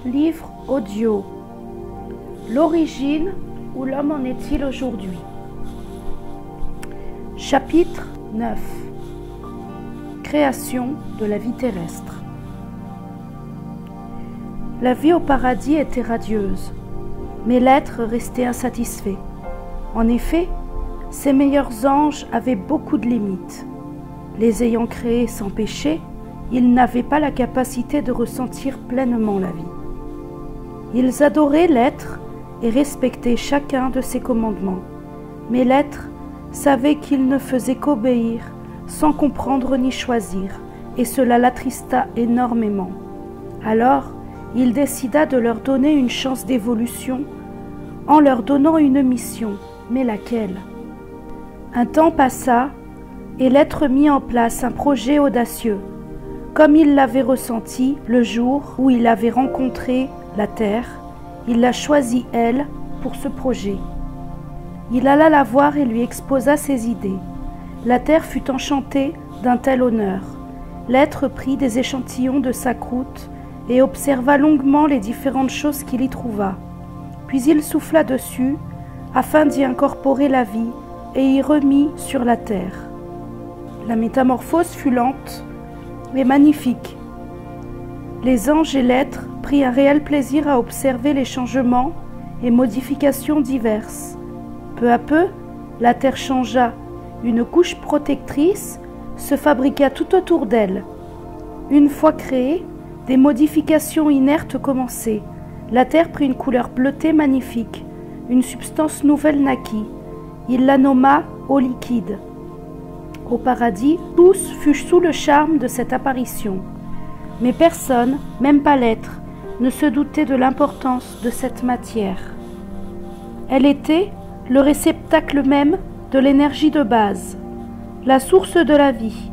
Livre audio. L'origine ou l'homme en est-il aujourd'hui? Chapitre 9. Création de la vie terrestre. La vie au paradis était radieuse, mais l'être restait insatisfait. En effet, ses meilleurs anges avaient beaucoup de limites. Les ayant créés sans péché, ils n'avaient pas la capacité de ressentir pleinement la vie. Ils adoraient l'être et respectaient chacun de ses commandements, mais l'être savait qu'il ne faisait qu'obéir sans comprendre ni choisir, et cela l'attrista énormément. Alors, il décida de leur donner une chance d'évolution en leur donnant une mission, mais laquelle? Un temps passa et l'être mit en place un projet audacieux, comme il l'avait ressenti le jour où il avait rencontré la terre. Il la choisit, elle, pour ce projet. Il alla la voir et lui exposa ses idées. La terre fut enchantée d'un tel honneur. L'être prit des échantillons de sa croûte et observa longuement les différentes choses qu'il y trouva. Puis il souffla dessus afin d'y incorporer la vie et y remit sur la terre. La métamorphose fut lente mais magnifique. Les anges et l'être prirent un réel plaisir à observer les changements et modifications diverses. Peu à peu, la terre changea. Une couche protectrice se fabriqua tout autour d'elle. Une fois créée, des modifications inertes commençaient. La terre prit une couleur bleutée magnifique. Une substance nouvelle naquit. Il la nomma eau liquide. Au paradis, tous furent sous le charme de cette apparition. Mais personne, même pas l'être, ne se doutait de l'importance de cette matière. Elle était le réceptacle même de l'énergie de base, la source de la vie.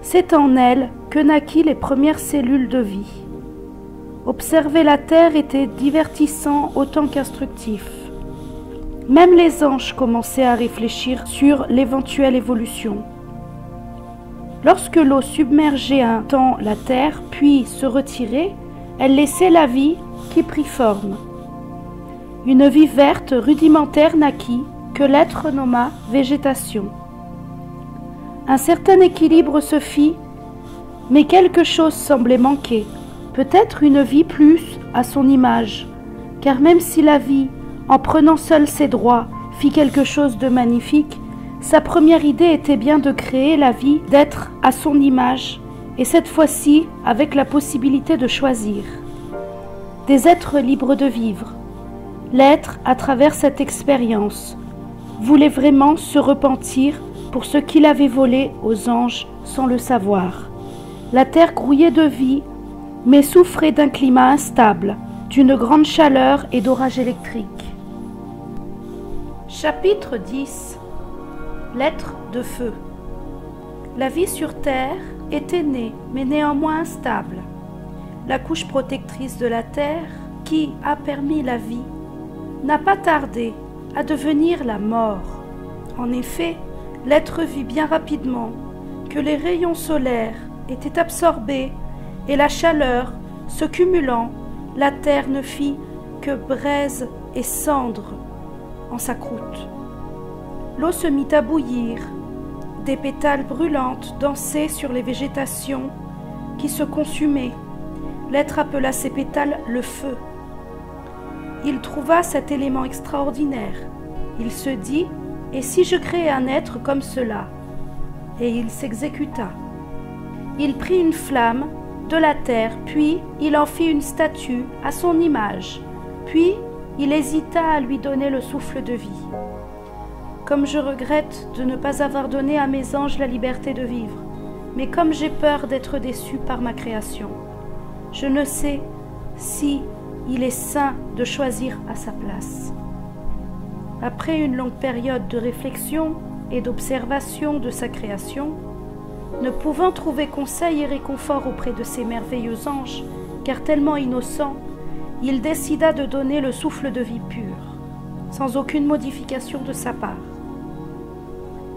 C'est en elle que naquirent les premières cellules de vie. Observer la terre était divertissant autant qu'instructif. Même les anges commençaient à réfléchir sur l'éventuelle évolution. Lorsque l'eau submergeait un temps la terre, puis se retirait, elle laissait la vie qui prit forme. Une vie verte rudimentaire naquit, que l'être nomma végétation. Un certain équilibre se fit, mais quelque chose semblait manquer, peut-être une vie plus à son image, car même si la vie, en prenant seule ses droits, fit quelque chose de magnifique, sa première idée était bien de créer la vie, d'être à son image, et cette fois-ci avec la possibilité de choisir. Des êtres libres de vivre. L'être, à travers cette expérience, voulait vraiment se repentir pour ce qu'il avait volé aux anges sans le savoir. La terre grouillait de vie, mais souffrait d'un climat instable, d'une grande chaleur et d'orages électriques. Chapitre 10. L'être de feu. La vie sur Terre était née, mais néanmoins instable. La couche protectrice de la Terre, qui a permis la vie, n'a pas tardé à devenir la mort. En effet, l'être vit bien rapidement que les rayons solaires étaient absorbés et la chaleur se cumulant, la Terre ne fit que braise et cendre en sa croûte. L'eau se mit à bouillir, des pétales brûlantes dansaient sur les végétations qui se consumaient. L'être appela ces pétales le feu. Il trouva cet élément extraordinaire. Il se dit, et si je créais un être comme cela? Et il s'exécuta. Il prit une flamme de la terre, puis il en fit une statue à son image, puis il hésita à lui donner le souffle de vie. Comme je regrette de ne pas avoir donné à mes anges la liberté de vivre, mais comme j'ai peur d'être déçu par ma création, je ne sais si il est sain de choisir à sa place. Après une longue période de réflexion et d'observation de sa création, ne pouvant trouver conseil et réconfort auprès de ces merveilleux anges, car tellement innocents, il décida de donner le souffle de vie pur, sans aucune modification de sa part.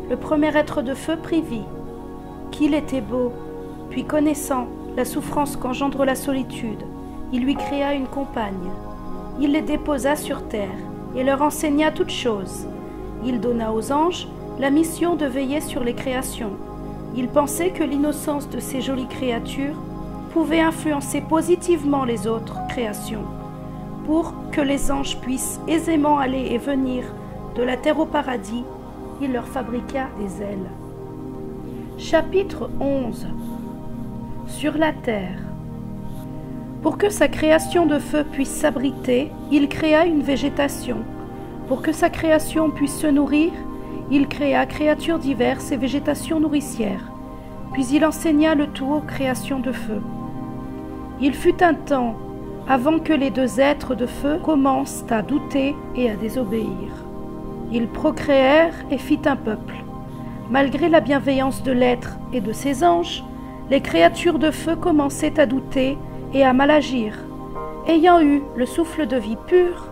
Le premier être de feu prit vie, qu'il était beau, puis connaissant la souffrance qu'engendre la solitude il lui créa une compagne. Il les déposa sur terre et leur enseigna toutes choses. Il donna aux anges la mission de veiller sur les créations. Il pensait que l'innocence de ces jolies créatures pouvait influencer positivement les autres créations. Pour que les anges puissent aisément aller et venir de la terre au paradis, il leur fabriqua des ailes. Chapitre 11. Sur la terre. Pour que sa création de feu puisse s'abriter, il créa une végétation. Pour que sa création puisse se nourrir, il créa créatures diverses et végétation nourricière. Puis il enseigna le tout aux créations de feu. Il fut un temps avant que les deux êtres de feu commencent à douter et à désobéir. Ils procréèrent et firent un peuple. Malgré la bienveillance de l'être et de ses anges, les créatures de feu commençaient à douter et à mal agir. Ayant eu le souffle de vie pur,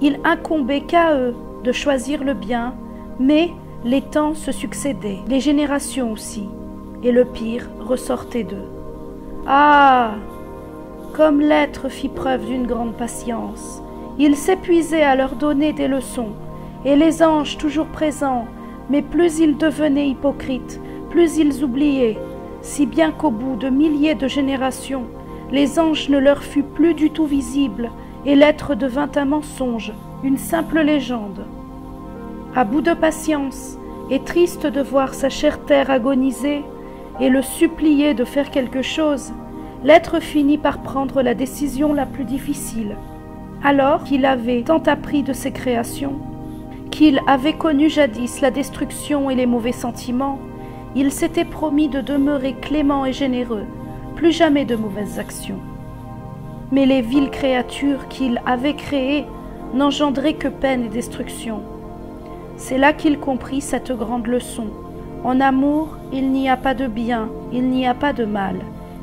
il incombait qu'à eux de choisir le bien, mais les temps se succédaient, les générations aussi, et le pire ressortait d'eux. Ah! Comme l'être fit preuve d'une grande patience, il s'épuisait à leur donner des leçons, et les anges toujours présents, mais plus ils devenaient hypocrites, plus ils oubliaient, si bien qu'au bout de milliers de générations, les anges ne leur fut plus du tout visible, et l'être devint un mensonge, une simple légende. À bout de patience, et triste de voir sa chère terre agoniser, et le supplier de faire quelque chose, l'être finit par prendre la décision la plus difficile. Alors qu'il avait tant appris de ses créations, qu'il avait connu jadis la destruction et les mauvais sentiments, il s'était promis de demeurer clément et généreux, plus jamais de mauvaises actions. Mais les viles créatures qu'il avait créées n'engendraient que peine et destruction. C'est là qu'il comprit cette grande leçon. En amour, il n'y a pas de bien, il n'y a pas de mal.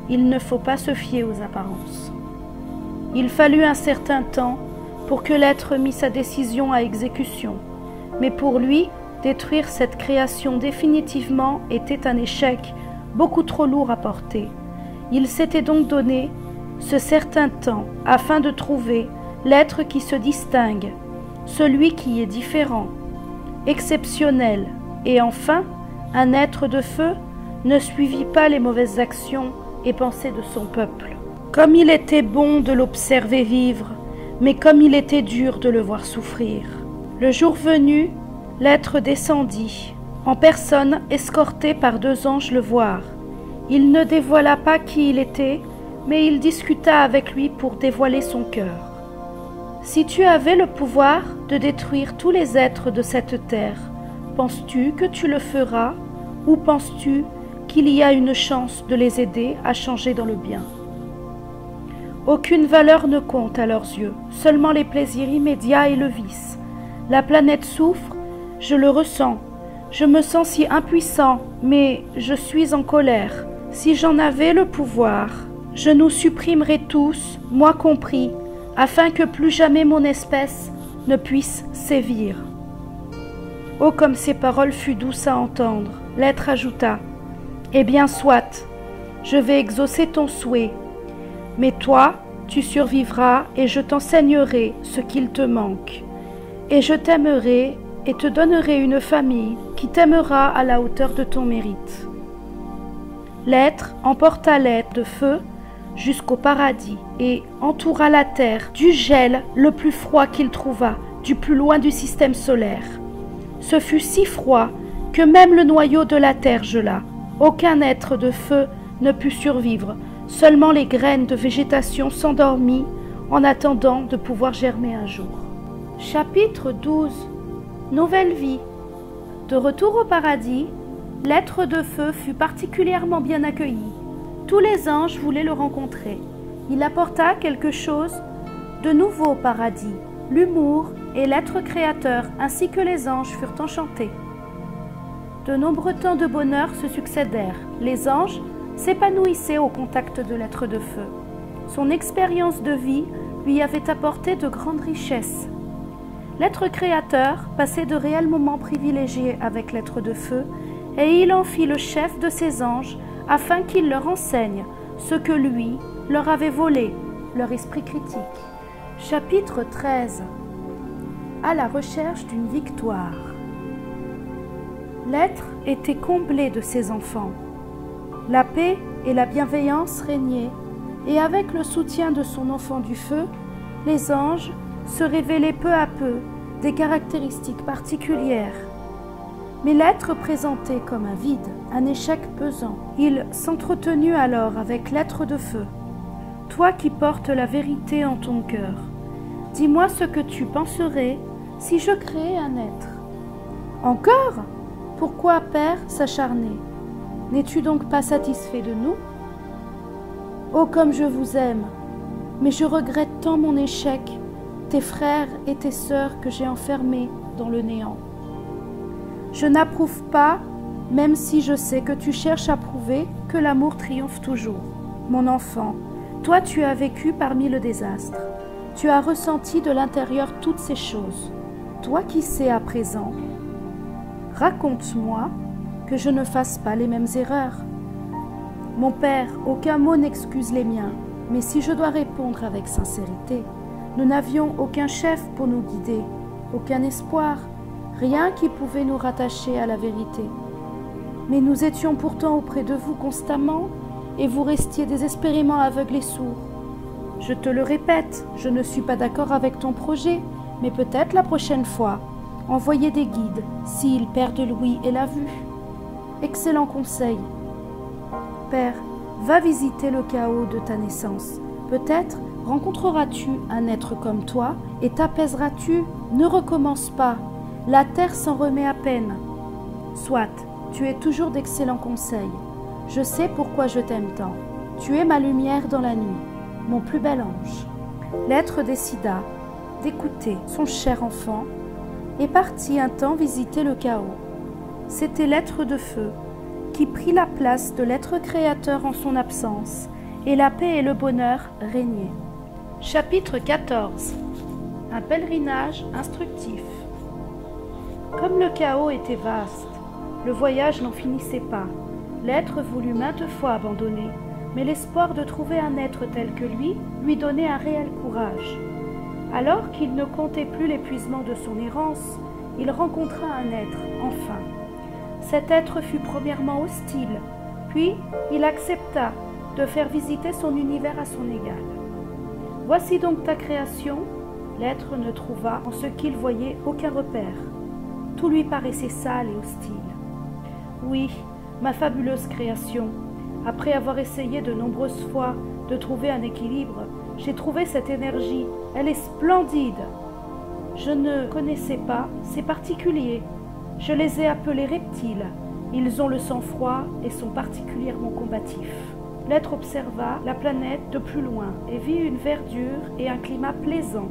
Il ne faut pas se fier aux apparences. Il fallut un certain temps pour que l'être mit sa décision à exécution. Mais pour lui, détruire cette création définitivement était un échec beaucoup trop lourd à porter. Il s'était donc donné ce certain temps afin de trouver l'être qui se distingue, celui qui est différent, exceptionnel, et enfin, un être de feu ne suivit pas les mauvaises actions et pensées de son peuple. Comme il était bon de l'observer vivre, mais comme il était dur de le voir souffrir. Le jour venu, l'être descendit, en personne escorté par deux anges le voir. Il ne dévoila pas qui il était, mais il discuta avec lui pour dévoiler son cœur. Si tu avais le pouvoir de détruire tous les êtres de cette terre, penses-tu que tu le feras, ou penses-tu qu'il y a une chance de les aider à changer dans le bien? Aucune valeur ne compte à leurs yeux, seulement les plaisirs immédiats et le vice. La planète souffre, je le ressens. Je me sens si impuissant, mais je suis en colère. Si j'en avais le pouvoir, je nous supprimerais tous, moi compris, afin que plus jamais mon espèce ne puisse sévir. Oh, comme ces paroles furent douces à entendre. L'être ajouta: Eh bien, soit, je vais exaucer ton souhait. Mais toi, tu survivras et je t'enseignerai ce qu'il te manque. Et je t'aimerai et te donnerai une famille qui t'aimera à la hauteur de ton mérite. L'être emporta l'être de feu jusqu'au paradis et entoura la terre du gel le plus froid qu'il trouva, du plus loin du système solaire. Ce fut si froid que même le noyau de la terre gela. Aucun être de feu ne put survivre, seulement les graines de végétation s'endormit en attendant de pouvoir germer un jour. Chapitre 12. Nouvelle vie. De retour au paradis, l'être de feu fut particulièrement bien accueilli. Tous les anges voulaient le rencontrer. Il apporta quelque chose de nouveau au paradis, l'humour et l'être créateur, ainsi que les anges furent enchantés. De nombreux temps de bonheur se succédèrent. Les anges s'épanouissaient au contact de l'être de feu. Son expérience de vie lui avait apporté de grandes richesses. L'être créateur passait de réels moments privilégiés avec l'être de feu, et il en fit le chef de ses anges afin qu'il leur enseigne ce que lui leur avait volé, leur esprit critique. Chapitre 13. À la recherche d'une victoire. L'être était comblé de ses enfants. La paix et la bienveillance régnaient, et avec le soutien de son enfant du feu, les anges se révélaient peu à peu des caractéristiques particulières. Mais l'être présentait comme un vide, un échec pesant. Il s'entretenut alors avec l'être de feu. Toi qui portes la vérité en ton cœur, dis-moi ce que tu penserais si je créais un être. Encore ? Pourquoi, Père, s'acharner? N'es-tu donc pas satisfait de nous? Oh, comme je vous aime, mais je regrette tant mon échec, tes frères et tes sœurs que j'ai enfermés dans le néant. Je n'approuve pas, même si je sais que tu cherches à prouver que l'amour triomphe toujours. Mon enfant, toi tu as vécu parmi le désastre. Tu as ressenti de l'intérieur toutes ces choses. Toi qui sais à présent, raconte-moi que je ne fasse pas les mêmes erreurs. Mon père, aucun mot n'excuse les miens, mais si je dois répondre avec sincérité, nous n'avions aucun chef pour nous guider, aucun espoir, rien qui pouvait nous rattacher à la vérité. Mais nous étions pourtant auprès de vous constamment, et vous restiez désespérément aveugles et sourds. Je te le répète, je ne suis pas d'accord avec ton projet, mais peut-être la prochaine fois, envoyez des guides, s'ils perdent l'ouïe et la vue. Excellent conseil. Père, va visiter le chaos de ta naissance. Peut-être rencontreras-tu un être comme toi et t'apaiseras-tu. Ne recommence pas. La terre s'en remet à peine. Soit, tu es toujours d'excellents conseils. Je sais pourquoi je t'aime tant. Tu es ma lumière dans la nuit, mon plus bel ange. L'être décida d'écouter son cher enfant et partit un temps visiter le chaos. C'était l'être de feu qui prit la place de l'être créateur en son absence, et la paix et le bonheur régnaient. Chapitre 14. Un pèlerinage instructif. Comme le chaos était vaste, le voyage n'en finissait pas. L'être voulut maintes fois abandonner, mais l'espoir de trouver un être tel que lui donnait un réel courage. Alors qu'il ne comptait plus l'épuisement de son errance, il rencontra un être, enfin. Cet être fut premièrement hostile, puis il accepta de faire visiter son univers à son égal. « Voici donc ta création », l'être ne trouva en ce qu'il voyait aucun repère. Tout lui paraissait sale et hostile. « Oui, ma fabuleuse création, après avoir essayé de nombreuses fois de trouver un équilibre, j'ai trouvé cette énergie, elle est splendide. Je ne connaissais pas ces particuliers. Je les ai appelés reptiles. Ils ont le sang froid et sont particulièrement combatifs. » L'être observa la planète de plus loin et vit une verdure et un climat plaisant.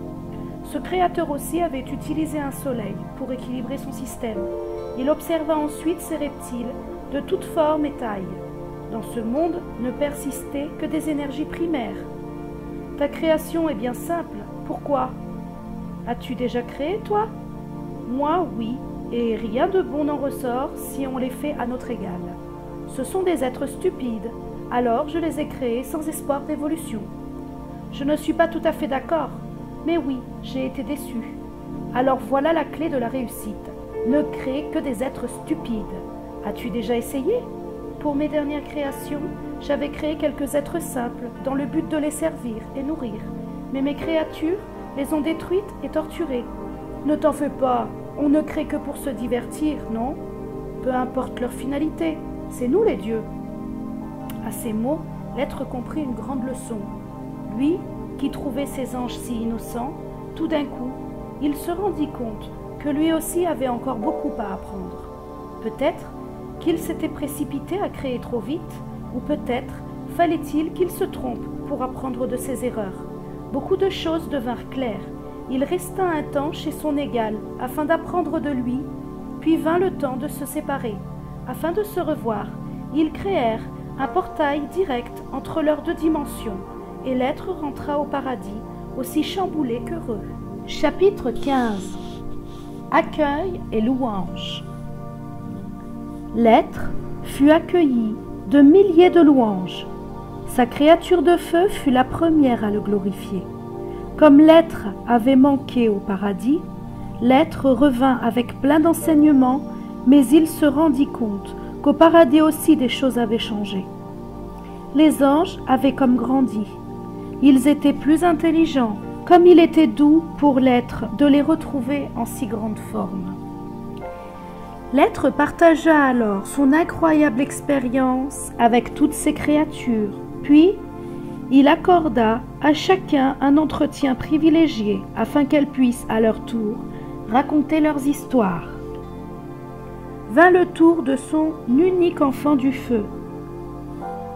Ce créateur aussi avait utilisé un soleil pour équilibrer son système. Il observa ensuite ces reptiles de toutes formes et tailles. Dans ce monde ne persistaient que des énergies primaires. Ta création est bien simple. Pourquoi? As-tu déjà créé, toi? Moi, oui. Et rien de bon n'en ressort si on les fait à notre égal. Ce sont des êtres stupides, alors je les ai créés sans espoir d'évolution. Je ne suis pas tout à fait d'accord, mais oui, j'ai été déçu. Alors voilà la clé de la réussite. Ne crée que des êtres stupides. As-tu déjà essayé? Pour mes dernières créations, j'avais créé quelques êtres simples dans le but de les servir et nourrir. Mais mes créatures les ont détruites et torturées. Ne t'en fais pas. On ne crée que pour se divertir, non? Peu importe leur finalité, c'est nous les dieux. À ces mots, l'être comprit une grande leçon. Lui, qui trouvait ses anges si innocents, tout d'un coup, il se rendit compte que lui aussi avait encore beaucoup à apprendre. Peut-être qu'il s'était précipité à créer trop vite, ou peut-être fallait-il qu'il se trompe pour apprendre de ses erreurs. Beaucoup de choses devinrent claires. Il resta un temps chez son égal afin d'apprendre de lui, puis vint le temps de se séparer. Afin de se revoir, ils créèrent un portail direct entre leurs deux dimensions, et l'être rentra au paradis, aussi chamboulé qu'heureux. Chapitre 15. Accueil et louange. L'être fut accueilli de milliers de louanges. Sa créature de feu fut la première à le glorifier. Comme l'être avait manqué au paradis, l'être revint avec plein d'enseignements, mais il se rendit compte qu'au paradis aussi des choses avaient changé. Les anges avaient comme grandi. Ils étaient plus intelligents, comme il était doux pour l'être de les retrouver en si grande forme. L'être partagea alors son incroyable expérience avec toutes ces créatures, puis il accorda à chacun un entretien privilégié afin qu'elles puissent à leur tour raconter leurs histoires. Vint le tour de son unique enfant du feu.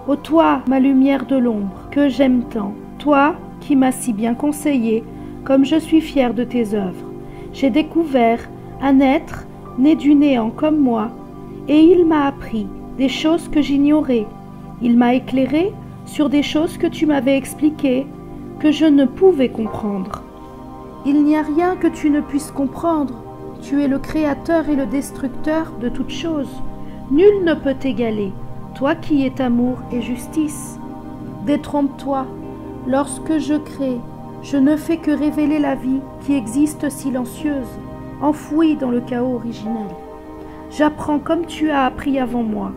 Ô toi, ma lumière de l'ombre, que j'aime tant, toi qui m'as si bien conseillé, comme je suis fière de tes œuvres. J'ai découvert un être né du néant comme moi, et il m'a appris des choses que j'ignorais. Il m'a éclairé sur des choses que tu m'avais expliquées, que je ne pouvais comprendre. Il n'y a rien que tu ne puisses comprendre. Tu es le créateur et le destructeur de toutes choses. Nul ne peut t'égaler, toi qui es amour et justice. Détrompe-toi, lorsque je crée, je ne fais que révéler la vie qui existe silencieuse, enfouie dans le chaos originel. J'apprends comme tu as appris avant moi.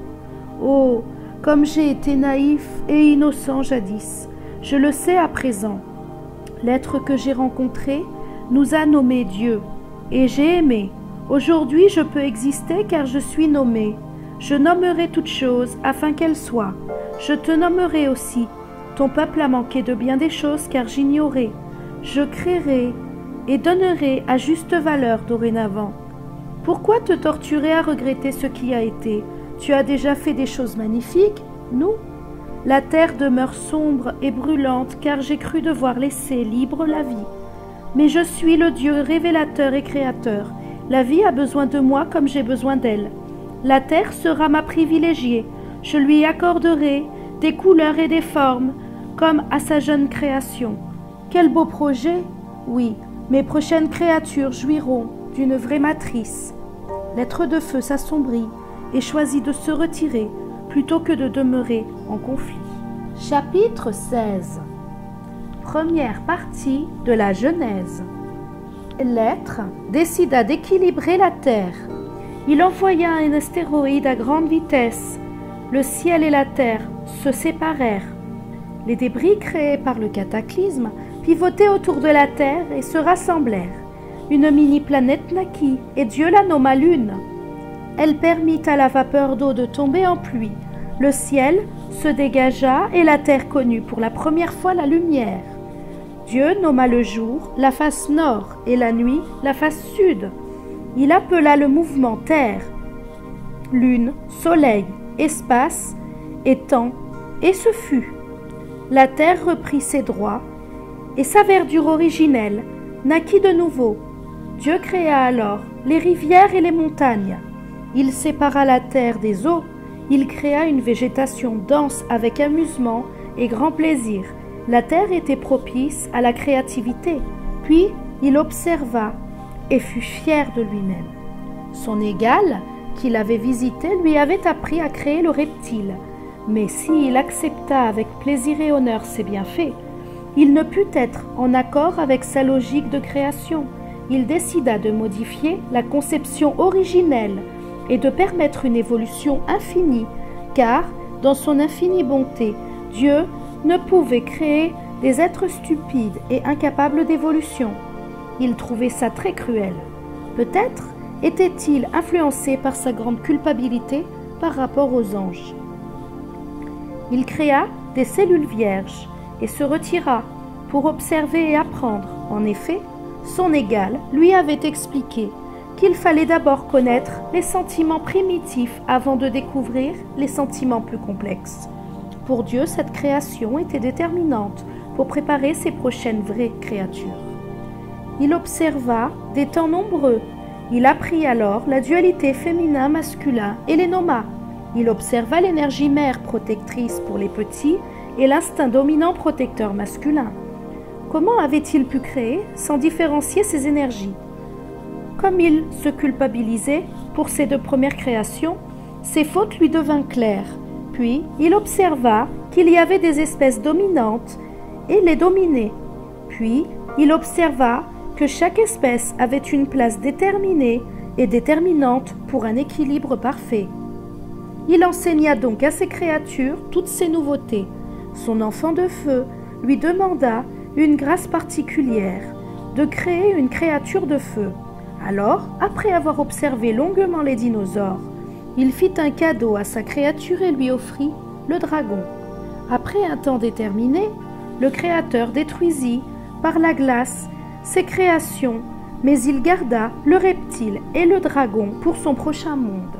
Oh, comme j'ai été naïf et innocent jadis, je le sais à présent. L'être que j'ai rencontré nous a nommé Dieu, et j'ai aimé. Aujourd'hui je peux exister car je suis nommé. Je nommerai toutes choses afin qu'elles soient. Je te nommerai aussi. Ton peuple a manqué de bien des choses car j'ignorais. Je créerai et donnerai à juste valeur dorénavant. Pourquoi te torturer à regretter ce qui a été? Tu as déjà fait des choses magnifiques, nous. La terre demeure sombre et brûlante car j'ai cru devoir laisser libre la vie. Mais je suis le Dieu révélateur et créateur. La vie a besoin de moi comme j'ai besoin d'elle. La terre sera ma privilégiée. Je lui accorderai des couleurs et des formes comme à sa jeune création. Quel beau projet! Oui, mes prochaines créatures jouiront d'une vraie matrice. L'être de feu s'assombrit et choisit de se retirer plutôt que de demeurer en conflit. Chapitre 16. Première partie de la Genèse. L'être décida d'équilibrer la Terre. Il envoya un astéroïde à grande vitesse. Le ciel et la Terre se séparèrent. Les débris créés par le cataclysme pivotaient autour de la Terre et se rassemblèrent. Une mini-planète naquit et Dieu la nomma Lune. Elle permit à la vapeur d'eau de tomber en pluie. Le ciel se dégagea et la terre connut pour la première fois la lumière. Dieu nomma le jour la face nord et la nuit la face sud. Il appela le mouvement terre, lune, soleil, espace et temps, et ce fut. La terre reprit ses droits et sa verdure originelle naquit de nouveau. Dieu créa alors les rivières et les montagnes. Il sépara la terre des eaux, il créa une végétation dense avec amusement et grand plaisir. La terre était propice à la créativité. Puis il observa et fut fier de lui-même. Son égal, qui l'avait visité, lui avait appris à créer le reptile. Mais s'il accepta avec plaisir et honneur ses bienfaits, il ne put être en accord avec sa logique de création. Il décida de modifier la conception originelle et de permettre une évolution infinie, car, dans son infinie bonté, Dieu ne pouvait créer des êtres stupides et incapables d'évolution. Il trouvait ça très cruel. Peut-être était-il influencé par sa grande culpabilité par rapport aux anges. Il créa des cellules vierges et se retira pour observer et apprendre. En effet, son égal lui avait expliqué qu'il fallait d'abord connaître les sentiments primitifs avant de découvrir les sentiments plus complexes. Pour Dieu, cette création était déterminante pour préparer ses prochaines vraies créatures. Il observa des temps nombreux. Il apprit alors la dualité féminin-masculin et les nomma. Il observa l'énergie mère protectrice pour les petits et l'instinct dominant protecteur masculin. Comment avait-il pu créer sans différencier ces énergies? Comme il se culpabilisait pour ses deux premières créations, ses fautes lui devinrent claires. Puis il observa qu'il y avait des espèces dominantes et les dominait. Puis il observa que chaque espèce avait une place déterminée et déterminante pour un équilibre parfait. Il enseigna donc à ces créatures toutes ces nouveautés. Son enfant de feu lui demanda une grâce particulière, de créer une créature de feu. Alors, après avoir observé longuement les dinosaures, il fit un cadeau à sa créature et lui offrit le dragon. Après un temps déterminé, le Créateur détruisit par la glace ses créations, mais il garda le reptile et le dragon pour son prochain monde.